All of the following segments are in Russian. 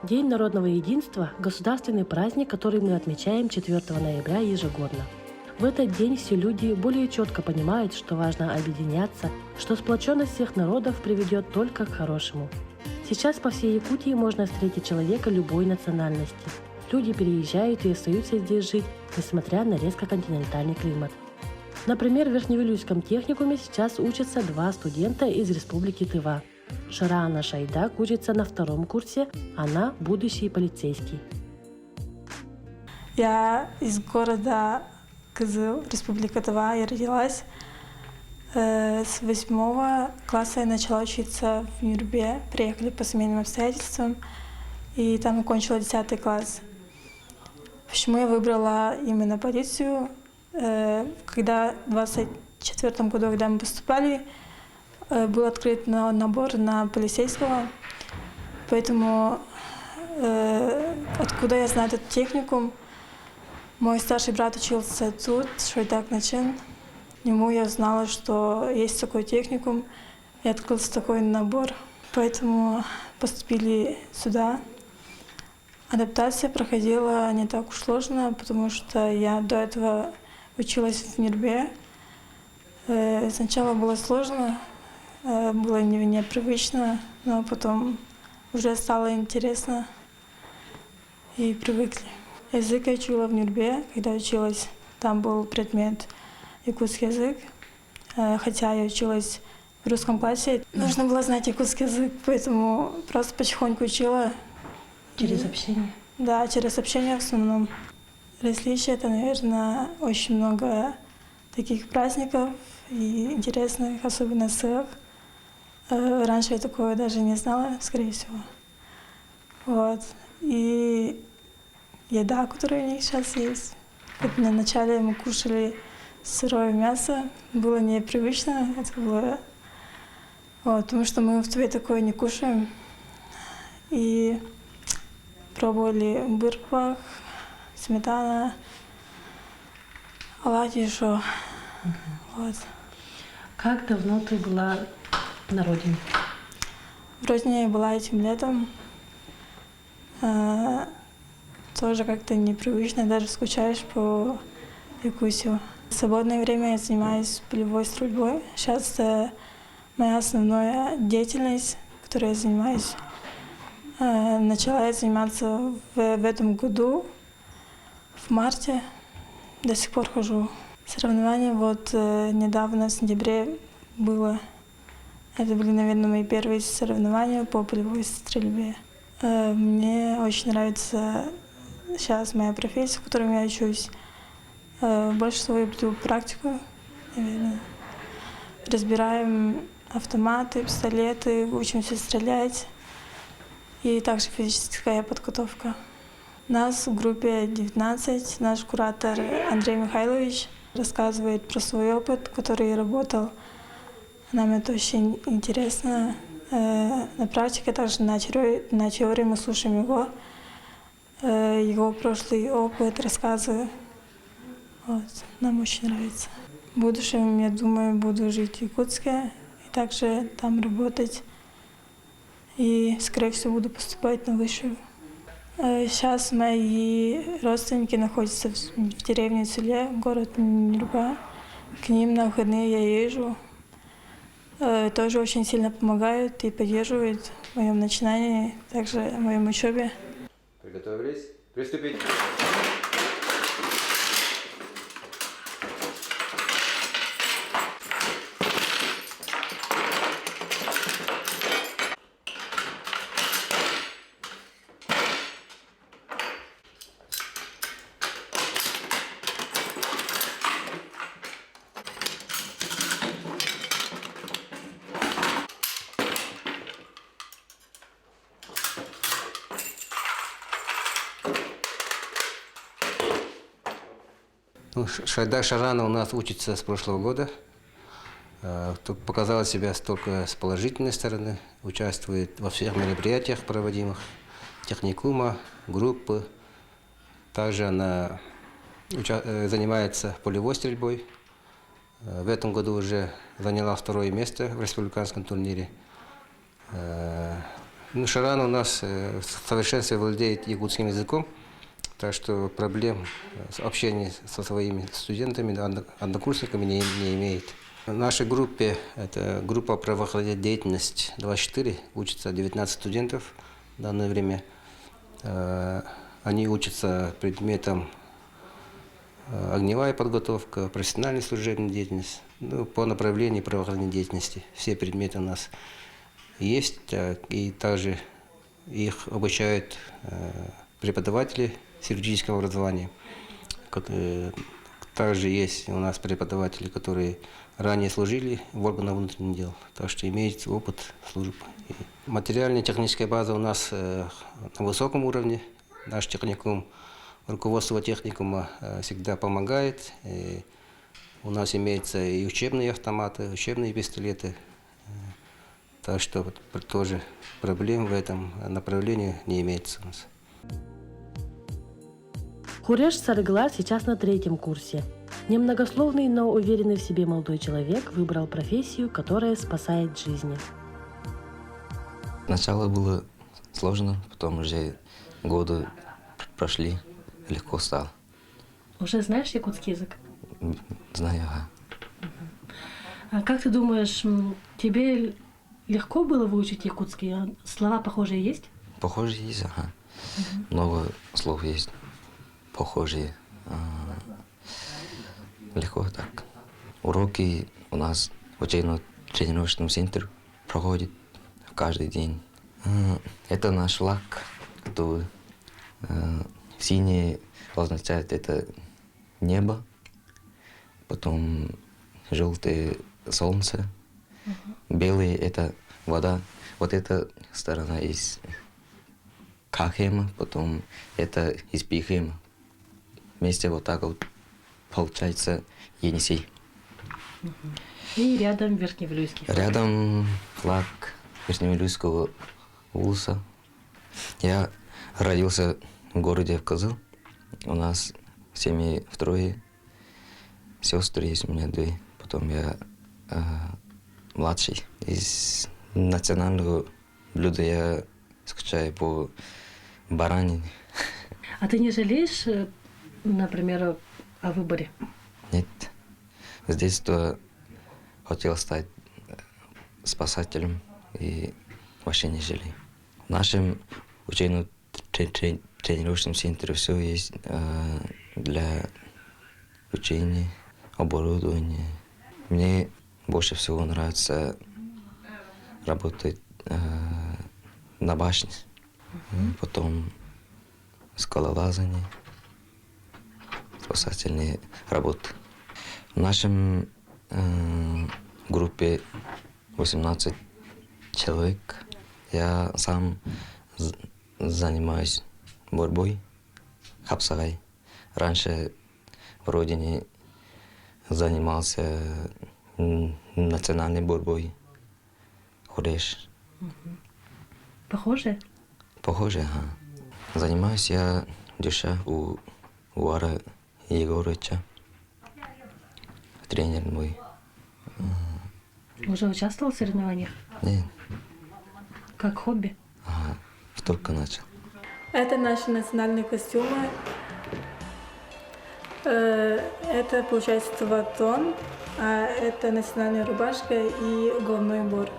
День народного единства – государственный праздник, который мы отмечаем 4 ноября ежегодно. В этот день все люди более четко понимают, что важно объединяться, что сплоченность всех народов приведет только к хорошему. Сейчас по всей Якутии можно встретить человека любой национальности. Люди переезжают и остаются здесь жить, несмотря на резко континентальный климат. Например, в Верхневилюйском техникуме сейчас учатся 2 студента из Республики Тыва. Шарана Шайдак учится на 2-м курсе, она будущий полицейский. Я из города Кызыл, Республика Тыва, я родилась. С 8 класса я начала учиться в Нюрбе, приехали по семейным обстоятельствам, и там окончила 10 класс. Почему я выбрала именно полицию? Когда в 24 году, когда мы поступали, был открыт набор на полицейского, поэтому откуда я знаю этот техникум? Мой старший брат учился тут, Шойдак Начин. Ему я знала, что есть такой техникум, и открылся такой набор. Поэтому поступили сюда. Адаптация проходила не так уж сложно, потому что я до этого училась в Нюрбе. Сначала было сложно, было непривычно, но потом уже стало интересно и привыкли. Язык я учила в Нюрбе, когда училась, там был предмет якутский язык, хотя я училась в русском классе. Нужно было знать якутский язык, поэтому просто потихоньку учила. Через общение? Да, через общение в основном. Различия — это, наверное, очень много таких праздников и интересных, особенно СЭФ. Раньше я такого даже не знала, скорее всего. Вот. И еда, которая у них сейчас есть. Вот на начале мы кушали сырое мясо, было непривычно, это было, вот, потому что мы в Туве такое не кушаем. И пробовали бырпах, сметана, оладьи еще. Вот. Как давно ты была на родине? В родине я была этим летом. Тоже как-то непривычно, даже скучаешь по Якутию. В свободное время я занимаюсь полевой стрельбой. Сейчас это моя основная деятельность, которой я занимаюсь. Начала я заниматься в этом году, в марте. До сих пор хожу. Соревнования вот недавно, в сентябре, было. Это были, наверное, мои первые соревнования по полевой стрельбе. Мне очень нравится сейчас моя профессия, в которой я учусь. Больше всего я люблю практику, наверное. Разбираем автоматы, пистолеты, учимся стрелять. И также физическая подготовка. Нас в группе 19. Наш куратор Андрей Михайлович рассказывает про свой опыт, который работал. Нам это очень интересно. На практике, также на теории мы слушаем его прошлый опыт, рассказы. Вот. Нам очень нравится. В будущем, я думаю, буду жить в Якутске и также там работать. И, скорее всего, буду поступать на высшую. Сейчас мои родственники находятся в деревне Цуле, город Нюрба. К ним на выходные я езжу. Тоже очень сильно помогают и поддерживают в моем начинании, также в моем учебе. Приготовились? Приступить! Шайдак Шарана у нас учится с прошлого года. Показала себя только с положительной стороны. Участвует во всех мероприятиях проводимых, техникума, группы. Также она занимается полевой стрельбой. В этом году уже заняла 2-е место в республиканском турнире. Ну, Шаран у нас в совершенстве владеет якутским языком, так что проблем с общением со своими студентами, однокурсниками не имеет. В нашей группе, это группа правоохранительная деятельность 24, учатся 19 студентов в данное время. Они учатся предметам огневая подготовка, профессиональная служебная деятельность, ну, по направлению правоохранительной деятельности. Все предметы у нас есть, и также их обучают преподаватели с юридического образования. Также есть у нас преподаватели, которые ранее служили в органах внутренних дел, так что имеют опыт службы. Материальная техническая база у нас на высоком уровне. Наш техникум, руководство техникума всегда помогает. И у нас имеются и учебные автоматы, учебные пистолеты. Так что тоже проблем в этом направлении не имеется у нас. Хуреш Сарыглар сейчас на 3-м курсе. Немногословный, но уверенный в себе молодой человек выбрал профессию, которая спасает жизни. Сначала было сложно, потом уже годы прошли, легко стало. Уже знаешь якутский язык? Знаю, ага. А как ты думаешь, тебе легко было выучить якутский? Слова похожие есть? Похоже есть, ага. Много слов есть похожие. Легко так. Уроки у нас в учебно-тренировочном центре проходят каждый день. Это наш флаг, который синий означает это небо, потом желтое солнце, белый это вода. Вот эта сторона из Кахема, потом это из Пихема. Вместе вот так вот получается Енисей. И рядом Верхневилюйский. Рядом флаг Верхневилюйского улуса. Я родился в городе Кызыл. У нас в семье 2 сестры есть, у меня 2. Потом я младший. Из национального блюда я скучаю по баранине. А ты не жалеешь, например, о выборе? Нет. С детства хотел стать спасателем и вообще не жалею. В нашем учебно-тренировочном центре все есть для учения, оборудования. Мне больше всего нравится работать на башне, потом скалолазание, спасательные работы. В нашем группе 18 человек. Я сам занимаюсь борьбой, хапсагай. Раньше в родине занимался национальной борьбой. Хуреш. Похоже? Похоже, ага. Занимаюсь я душа у Уара Егоровича. Тренер мой. Уже участвовал в соревнованиях? Нет, Как хобби? ага, только начал. Это наши национальные костюмы. Это получается таватон, а это национальная рубашка и головной убор.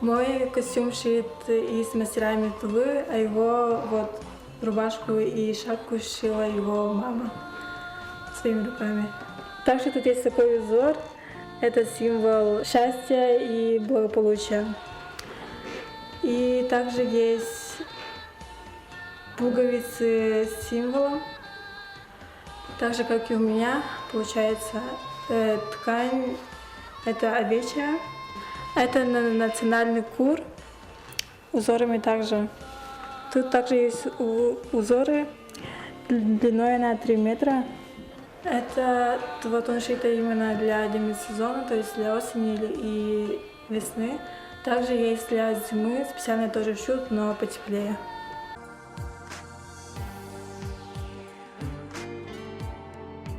Мой костюм шит из мастерами Тувы, а его вот рубашку и шапку шила его мама своими руками. Также тут есть такой узор. Это символ счастья и благополучия. И также есть пуговицы с символом. Так же, как и у меня, получается, ткань это овечья. Это национальный кур. Узорами также. Тут также есть узоры длиной на 3 метра. Это таватон шито именно для демисезона, то есть для осени и весны. Также есть для зимы, специально тоже шьют, но потеплее.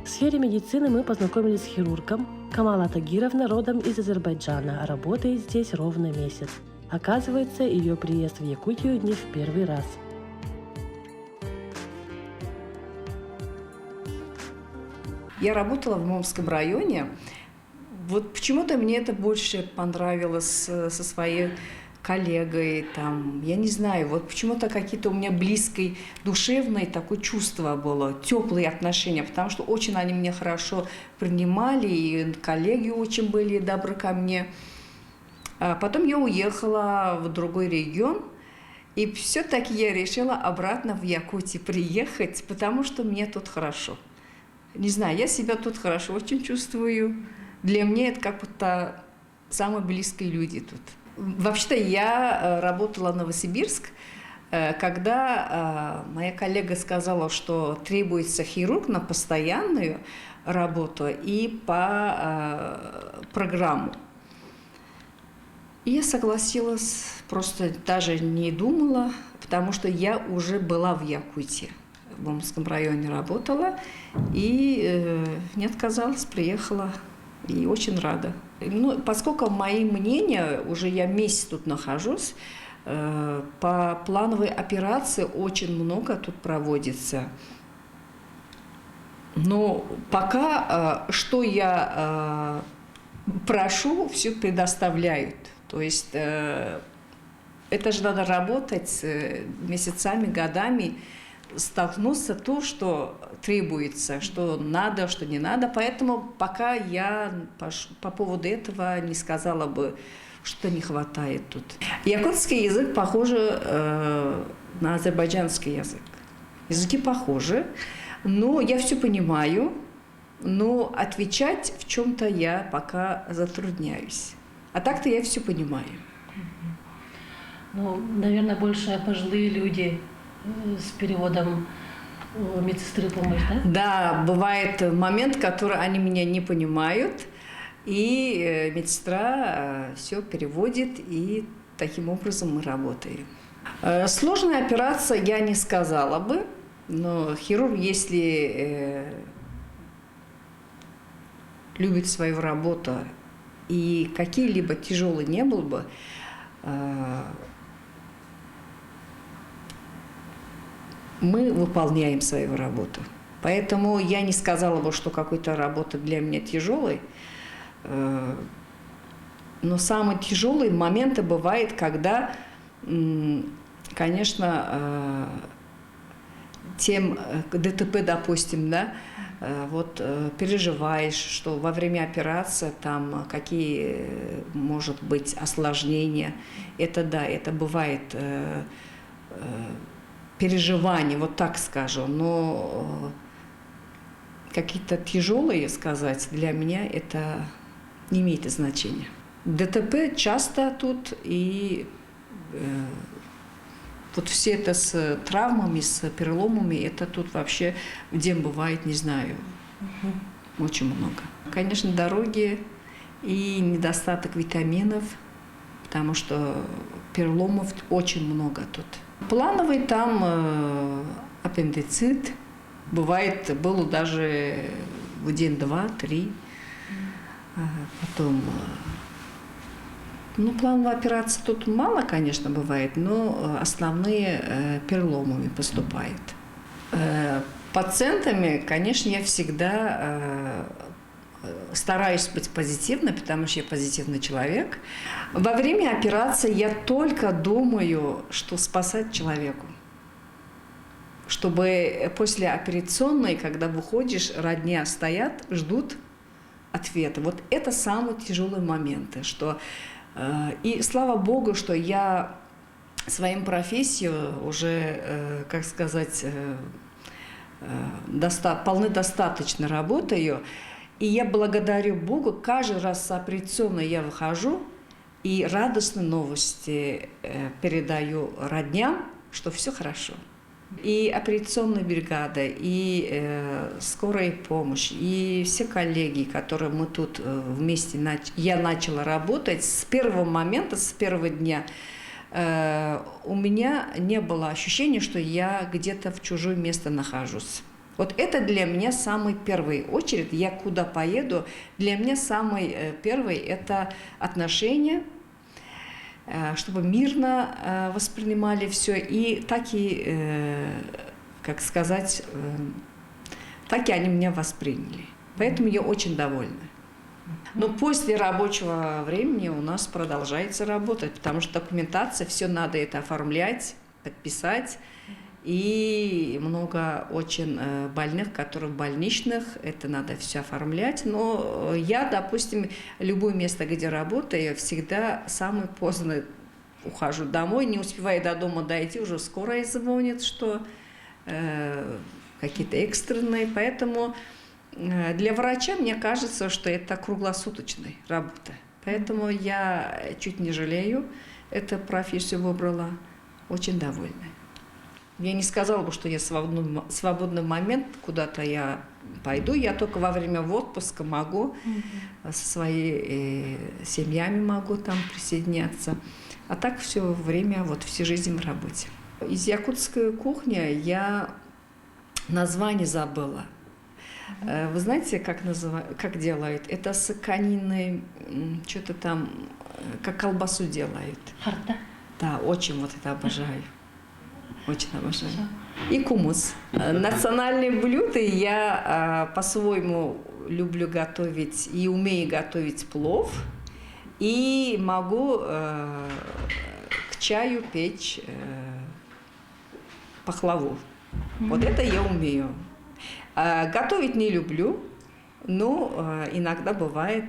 В сфере медицины мы познакомились с хирургом. Камала Тагировна родом из Азербайджана, работает здесь ровно месяц. Оказывается, ее приезд в Якутию не в первый раз. Я работала в Момском районе. Вот почему-то мне это больше понравилось со своей коллегой. Там, я не знаю, вот почему-то какие-то у меня близкое, душевное такое чувство было, теплые отношения, потому что очень они меня хорошо принимали, и коллеги очень были добры ко мне. А потом я уехала в другой регион, и все-таки я решила обратно в Якутию приехать, потому что мне тут хорошо. Не знаю, я себя тут хорошо очень чувствую. Для меня это как будто самые близкие люди тут. Вообще-то я работала в Новосибирск, когда моя коллега сказала, что требуется хирург на постоянную работу и по программу. И я согласилась, просто даже не думала, потому что я уже была в Якутии. В Момском районе работала и не отказалась, приехала и очень рада. Ну, поскольку мои мнения, уже я месяц тут нахожусь, по плановой операции очень много тут проводится. Но пока, что я прошу, все предоставляют. То есть это же надо работать месяцами, годами, столкнуться то, что требуется, что надо, что не надо. Поэтому пока я по поводу этого не сказала бы, что не хватает тут. Якутский язык похож на азербайджанский язык. Языки похожи, но я все понимаю, но отвечать в чем-то я пока затрудняюсь. А так-то я все понимаю. Ну, наверное, больше пожилые люди с переводом медсестры помощь, да? Да, бывает момент, который они меня не понимают, и медсестра все переводит, и таким образом мы работаем. Сложная операция я не сказала бы, но хирург, если любит свою работу и какие-либо тяжелые не был бы, мы выполняем свою работу. Поэтому я не сказала бы, что какая-то работа для меня тяжелая. Но самые тяжелые моменты бывают, когда, конечно, тем ДТП, допустим, да, вот переживаешь, что во время операции там какие может быть осложнения. Это да, это бывает переживания, вот так скажу, но какие-то тяжелые, сказать, для меня это не имеет значения. ДТП часто тут, и вот все это с травмами, с переломами, это тут вообще в день бывает, не знаю, очень много. Конечно, дороги и недостаток витаминов, потому что переломов очень много тут. Плановый там аппендицит, бывает, было даже в день, два, три. Потом, ну, плановая операция тут мало, конечно, бывает, но основные переломами поступают. Пациентами, конечно, я всегда стараюсь быть позитивной, потому что я позитивный человек. Во время операции я только думаю, что спасать человеку. Чтобы после операционной, когда выходишь, родня стоят, ждут ответа. Вот это самые тяжелые моменты. Что, и слава Богу, что я своим профессию уже, как сказать, вполне достаточно работаю. И я благодарю Богу, каждый раз с операционной я выхожу и радостные новости передаю родням, что все хорошо. И операционная бригада, и скорая помощь, и все коллеги, которые мы тут вместе, я начала работать, с первого момента, с первого дня у меня не было ощущения, что я где-то в чужое место нахожусь. Вот это для меня самый первый очередь, я куда поеду, для меня самый первый это отношения, чтобы мирно воспринимали все, и так и, как сказать, так и они меня восприняли. Поэтому я очень довольна. Но после рабочего времени у нас продолжается работать, потому что документация, все надо это оформлять, подписать. И много очень больных, которые больничных, это надо все оформлять. Но я, допустим, любое место, где работаю, всегда самое поздно ухожу домой, не успеваю до дома дойти, уже скорая звонит, что какие-то экстренные. Поэтому для врача, мне кажется, что это круглосуточная работа. Поэтому я чуть не жалею, эту профессию выбрала, очень довольна. Я не сказала бы, что я свободный момент, куда-то я пойду, я только во время отпуска могу, со своей семьями могу там присоединяться. А так все время, вот всю жизнь в работе. Из якутской кухни я название забыла. Вы знаете, как делают? Это с кониной, что-то там, как колбасу делают. Харта. Да, очень вот это обожаю. Очень обожаю. И кумус. Национальные блюда я по-своему люблю готовить и умею готовить плов. И могу к чаю печь пахлаву. Вот это я умею. Готовить не люблю, но иногда бывает,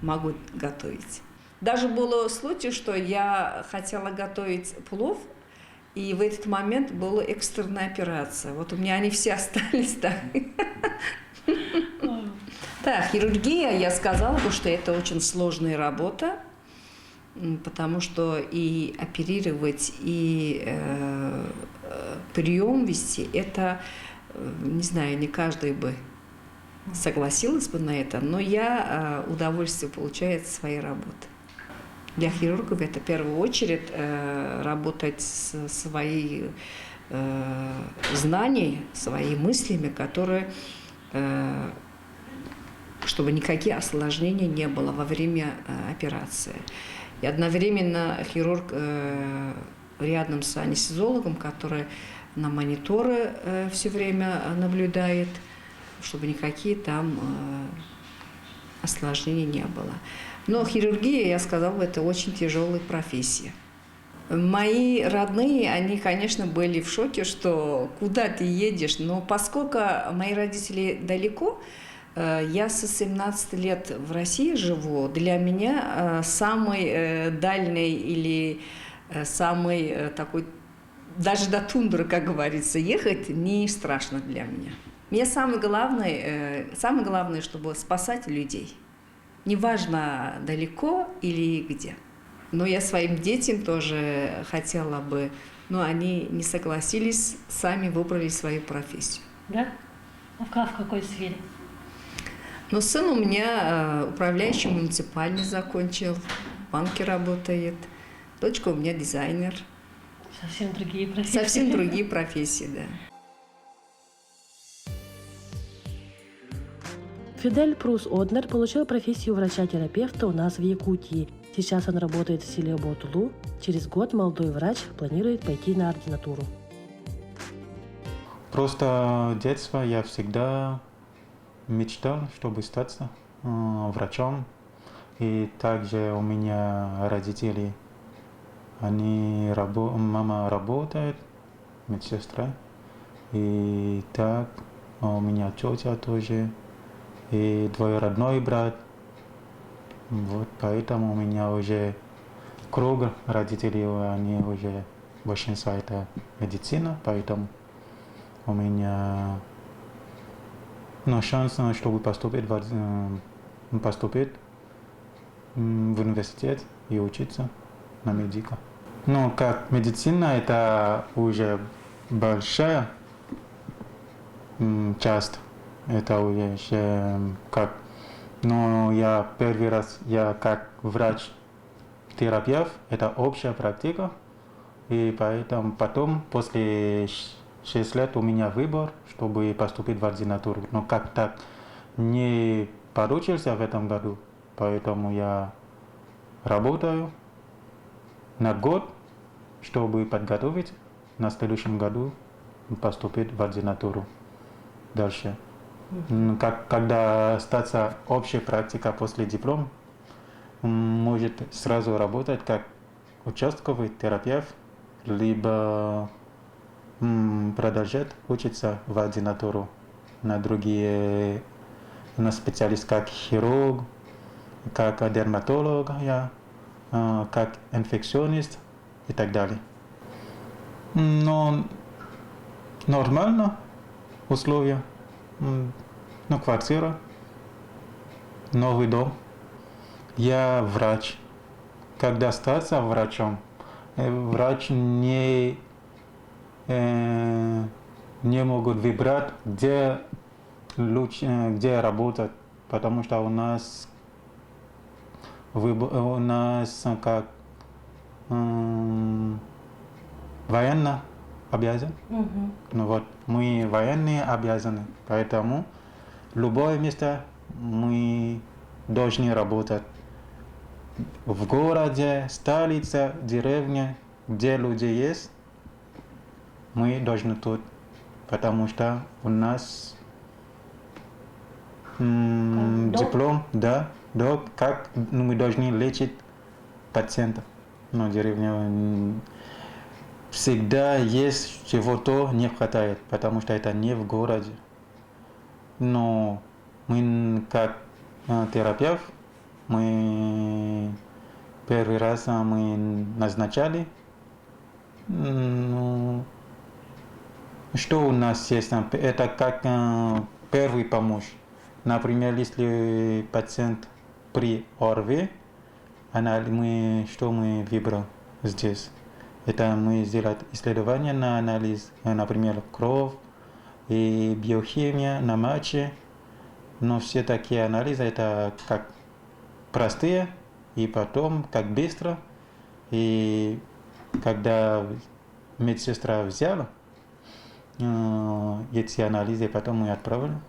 могу готовить. Даже был случай, что я хотела готовить плов, и в этот момент была экстренная операция. Вот у меня они все остались так. Да, хирургия, я сказала бы, что это очень сложная работа, потому что и оперировать, и прием вести, это, не знаю, не каждый бы согласилась бы на это, но я удовольствие получаю от своей работы. Для хирургов это в первую очередь работать со своими знаниями, своими мыслями, которые, чтобы никаких осложнений не было во время операции. И одновременно хирург рядом с анестезиологом, который на мониторы все время наблюдает, чтобы никакие там осложнений не было. Но хирургия, я сказала, это очень тяжелая профессия. Мои родные, они, конечно, были в шоке, что куда ты едешь. Но поскольку мои родители далеко, я со 17 лет в России живу, для меня самый дальний или самый такой, даже до тундры, как говорится, ехать не страшно для меня. Мне самое главное, чтобы спасать людей. Неважно, далеко или где. Но я своим детям тоже хотела бы, но они не согласились, сами выбрали свою профессию. Да? А в какой сфере? Но сын у меня управляющий муниципальный закончил, в банке работает. Дочка у меня дизайнер. Совсем другие профессии. Совсем другие профессии, да. Фидель Прус-Однер получил профессию врача-терапевта у нас в Якутии. Сейчас он работает в селе Ботулу. Через год молодой врач планирует пойти на ординатуру. Просто с детства я всегда мечтал, чтобы стать врачом. И также у меня родители, мама работает, медсестра. И так у меня тетя тоже. И двоюродной брат. Вот поэтому у меня уже круг родителей, они уже большинство это медицина, поэтому у меня шанс, чтобы поступить в университет и учиться на медика. Но как медицина это уже большая часть. Это уже как, но я первый раз, я как врач-терапевт, это общая практика, и поэтому потом, после 6 лет у меня выбор, чтобы поступить в ординатуру. Но как так не получился в этом году, поэтому я работаю на год, чтобы подготовить на следующем году поступить в ординатуру дальше. Когда остается общая практика после диплома, может сразу работать как участковый терапевт, либо продолжать учиться в ординатуру на другие, на специалист как хирург, как дерматолог, как инфекционист и так далее. Но нормально условия, квартира, новый дом. Я врач. Когда статься врачом, врач не могут выбрать, где работать, потому что у нас как военно обязан. Ну вот, мы военные обязаны, поэтому любое место мы должны работать. В городе, столице, деревне, где люди есть, мы должны тут, потому что у нас диплом, да, как мы должны лечить пациентов. Но деревня всегда есть чего-то не хватает, потому что это не в городе. Но мы как терапевт, мы первый раз мы назначали, что у нас есть, это как первый помощь. Например, если пациент при ОРВИ, что мы выбрали здесь? Это мы сделать исследование на анализ, например, кровь и биохимия на моче. Но все такие анализы это как простые и потом как быстро. И когда медсестра взяла эти анализы, потом мы отправляем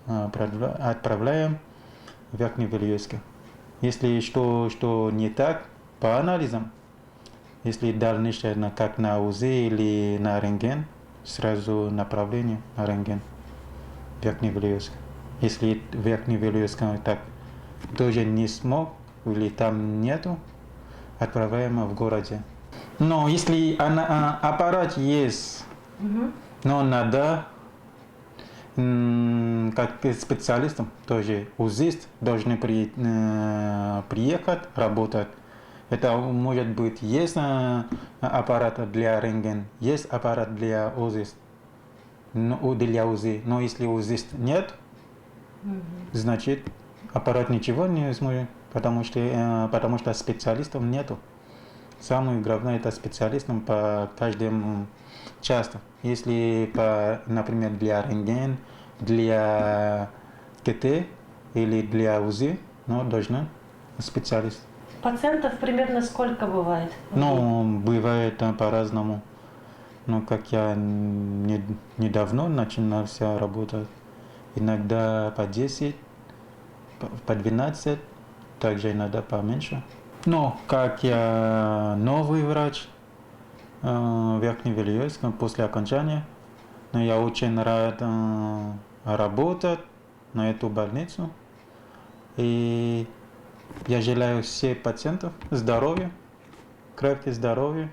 в Верхневильевск. Если что не так по анализам, если дальнейшее как на УЗИ или на рентген, сразу направление на рентген в Верхневильевск. Если в Верхневильевск так тоже не смог или там нету, отправляем в городе. Но если аппарат есть, но надо как специалистам тоже УЗИст должны приехать работать. Это может быть есть аппарат для рентген, есть аппарат для УЗИ, но если УЗИст нет, значит аппарат ничего не сможет, потому что специалистов нету. Самое главное это специалистам по каждому часто. Если, например, для рентген, для КТ или для УЗИ, должны специалист. Пациентов примерно сколько бывает? Бывает по-разному. Как я недавно начинался работать, иногда по 10, по 12, также иногда поменьше. Но как я новый врач в Верхневильевске после окончания, я очень рад работать на эту больницу. И я желаю всем пациентам здоровья, крепкого здоровья.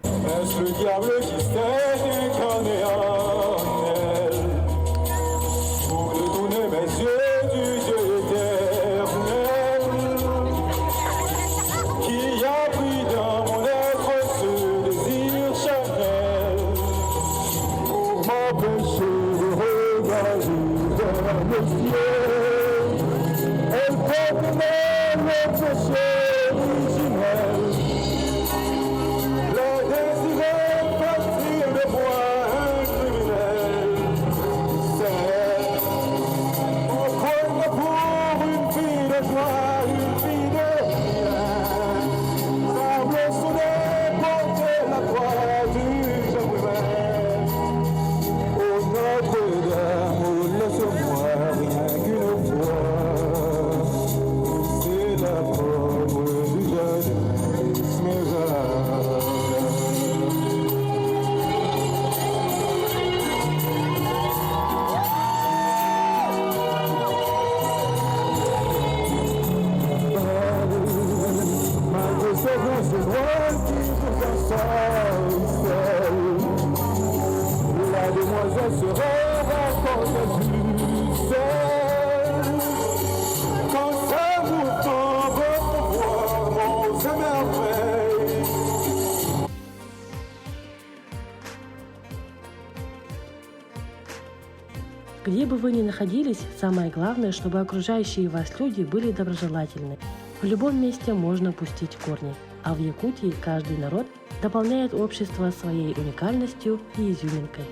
La demoiselle sera encore plus seule. Quand ça vous tombe, voir mon merveille. Где бы вы ни находились, самое главное, чтобы окружающие вас люди были доброжелательны. В любом месте можно пустить корни, а в Якутии каждый народ дополняет общество своей уникальностью и изюминкой.